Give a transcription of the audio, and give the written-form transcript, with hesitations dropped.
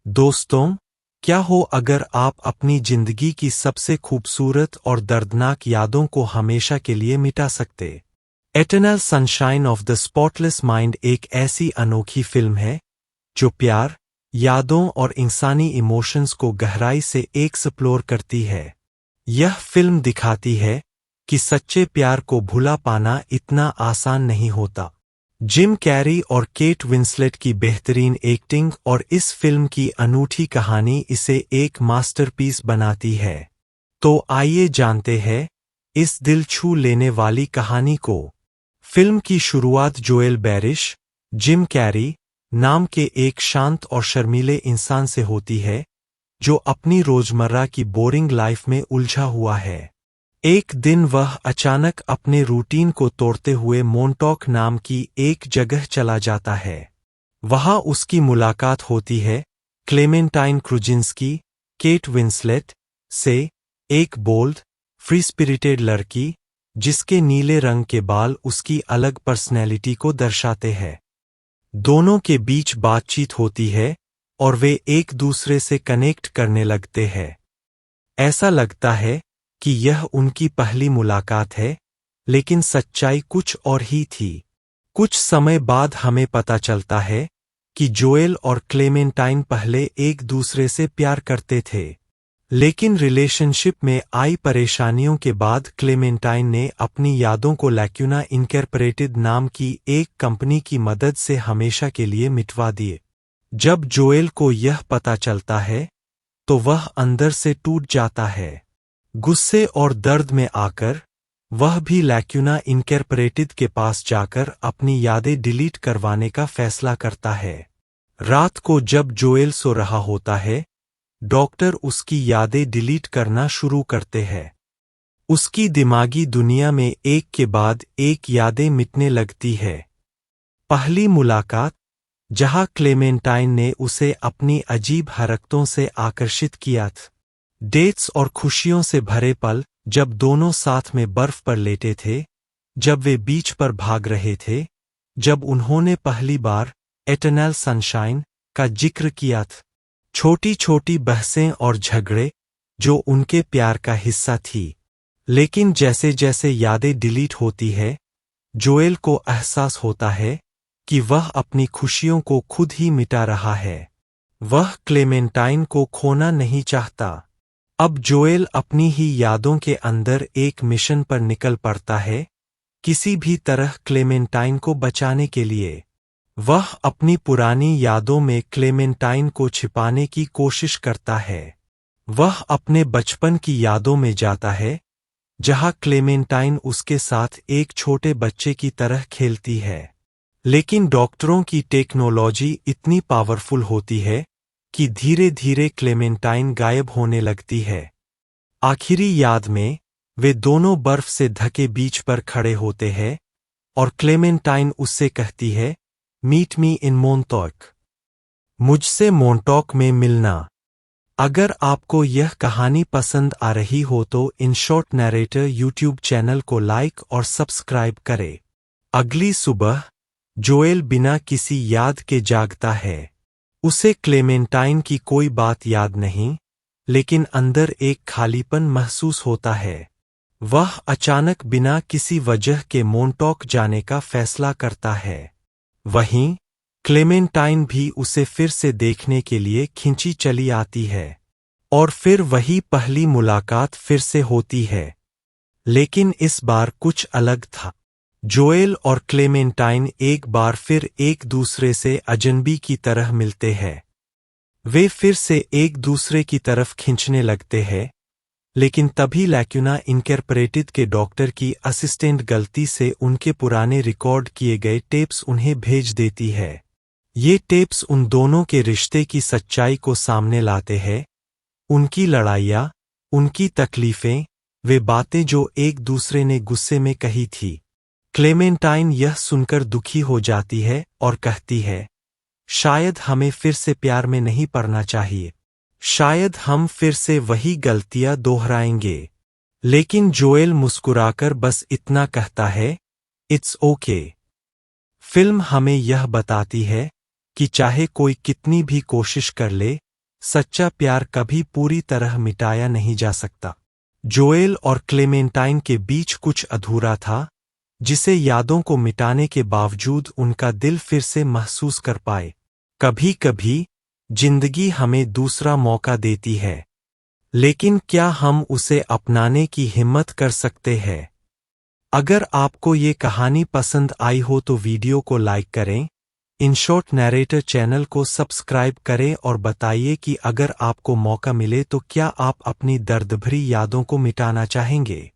दोस्तों, क्या हो अगर आप अपनी जिंदगी की सबसे खूबसूरत और दर्दनाक यादों को हमेशा के लिए मिटा सकते। Eternal sunshine of the spotless mind एक ऐसी अनोखी फिल्म है जो प्यार, यादों और इंसानी इमोशंस को गहराई से एक्सप्लोर करती है। यह फिल्म दिखाती है कि सच्चे प्यार को भुला पाना इतना आसान नहीं होता। जिम कैरी और केट विंसलेट की बेहतरीन एक्टिंग और इस फिल्म की अनूठी कहानी इसे एक मास्टरपीस बनाती है। तो आइए जानते हैं इस दिल छू लेने वाली कहानी को। फिल्म की शुरुआत जोएल बैरिश, जिम कैरी नाम के एक शांत और शर्मीले इंसान से होती है जो अपनी रोजमर्रा की बोरिंग लाइफ में उलझा हुआ है। एक दिन वह अचानक अपने रूटीन को तोड़ते हुए मोंटॉक नाम की एक जगह चला जाता है। वहां उसकी मुलाकात होती है क्लेमेंटाइन क्रुजिंस्की, केट विंसलेट से, एक बोल्ड, फ्री स्पिरिटेड लड़की जिसके नीले रंग के बाल उसकी अलग पर्सनैलिटी को दर्शाते हैं। दोनों के बीच बातचीत होती है और वे एक दूसरे से कनेक्ट करने लगते हैं। ऐसा लगता है कि यह उनकी पहली मुलाकात है, लेकिन सच्चाई कुछ और ही थी। कुछ समय बाद हमें पता चलता है कि जोएल और क्लेमेंटाइन पहले एक दूसरे से प्यार करते थे, लेकिन रिलेशनशिप में आई परेशानियों के बाद क्लेमेंटाइन ने अपनी यादों को लैक्यूना इनकॉर्पोरेटेड नाम की एक कंपनी की मदद से हमेशा के लिए मिटवा दिए। जब जोएल को यह पता चलता है तो वह अंदर से टूट जाता है। गुस्से और दर्द में आकर वह भी लैक्यूना इनकॉर्पोरेटेड के पास जाकर अपनी यादें डिलीट करवाने का फैसला करता है। रात को जब जोएल सो रहा होता है, डॉक्टर उसकी यादें डिलीट करना शुरू करते हैं। उसकी दिमागी दुनिया में एक के बाद एक यादें मिटने लगती है। पहली मुलाकात, जहां क्लेमेंटाइन ने उसे अपनी अजीब हरकतों से आकर्षित किया था। डेट्स और खुशियों से भरे पल, जब दोनों साथ में बर्फ पर लेटे थे, जब वे बीच पर भाग रहे थे, जब उन्होंने पहली बार एटर्नल सनशाइन का जिक्र किया था। छोटी छोटी बहसें और झगड़े जो उनके प्यार का हिस्सा थी। लेकिन जैसे जैसे यादें डिलीट होती है, जोएल को एहसास होता है कि वह अपनी खुशियों को खुद ही मिटा रहा है। वह क्लेमेंटाइन को खोना नहीं चाहता। अब जोएल अपनी ही यादों के अंदर एक मिशन पर निकल पड़ता है, किसी भी तरह क्लेमेंटाइन को बचाने के लिए। वह अपनी पुरानी यादों में क्लेमेंटाइन को छिपाने की कोशिश करता है। वह अपने बचपन की यादों में जाता है, जहां क्लेमेंटाइन उसके साथ एक छोटे बच्चे की तरह खेलती है। लेकिन डॉक्टरों की टेक्नोलॉजी इतनी पावरफुल होती है कि धीरे धीरे क्लेमेंटाइन गायब होने लगती है। आखिरी याद में वे दोनों बर्फ से ढके बीच पर खड़े होते हैं और क्लेमेंटाइन उससे कहती है, मीट मी इन मोंटॉक, मुझसे मोंटॉक में मिलना। अगर आपको यह कहानी पसंद आ रही हो तो in short narrator YouTube channel को लाइक और सब्सक्राइब करें। अगली सुबह जोएल बिना किसी याद के जागता है। उसे क्लेमेंटाइन की कोई बात याद नहीं, लेकिन अंदर एक खालीपन महसूस होता है। वह अचानक बिना किसी वजह के मोंटॉक जाने का फैसला करता है। वहीं क्लेमेंटाइन भी उसे फिर से देखने के लिए खिंची चली आती है। और फिर वही पहली मुलाकात फिर से होती है, लेकिन इस बार कुछ अलग था। जोएल और क्लेमेंटाइन एक बार फिर एक दूसरे से अजनबी की तरह मिलते हैं। वे फिर से एक दूसरे की तरफ खींचने लगते हैं, लेकिन तभी लैक्यूना इनकॉर्पोरेटेड के डॉक्टर की असिस्टेंट गलती से उनके पुराने रिकॉर्ड किए गए टेप्स उन्हें भेज देती है। ये टेप्स उन दोनों के रिश्ते की सच्चाई को सामने लाते हैं, उनकी लड़ाइयाँ, उनकी तकलीफें, वे बातें जो एक दूसरे ने गुस्से में कही थी। क्लेमेंटाइन यह सुनकर दुखी हो जाती है और कहती है, शायद हमें फिर से प्यार में नहीं पड़ना चाहिए। शायद हम फिर से वही गलतियां दोहराएंगे। लेकिन जोएल मुस्कुराकर बस इतना कहता है, इट्स ओके। फिल्म हमें यह बताती है कि चाहे कोई कितनी भी कोशिश कर ले, सच्चा प्यार कभी पूरी तरह मिटाया नहीं जा सकता। जोएल और क्लेमेंटाइन के बीच कुछ अधूरा था, जिसे यादों को मिटाने के बावजूद उनका दिल फिर से महसूस कर पाए। कभी कभी जिंदगी हमें दूसरा मौका देती है, लेकिन क्या हम उसे अपनाने की हिम्मत कर सकते हैं? अगर आपको ये कहानी पसंद आई हो तो वीडियो को लाइक करें, इन शॉर्ट नैरेटर चैनल को सब्सक्राइब करें और बताइए कि अगर आपको मौका मिले तो क्या आप अपनी दर्द भरी यादों को मिटाना चाहेंगे।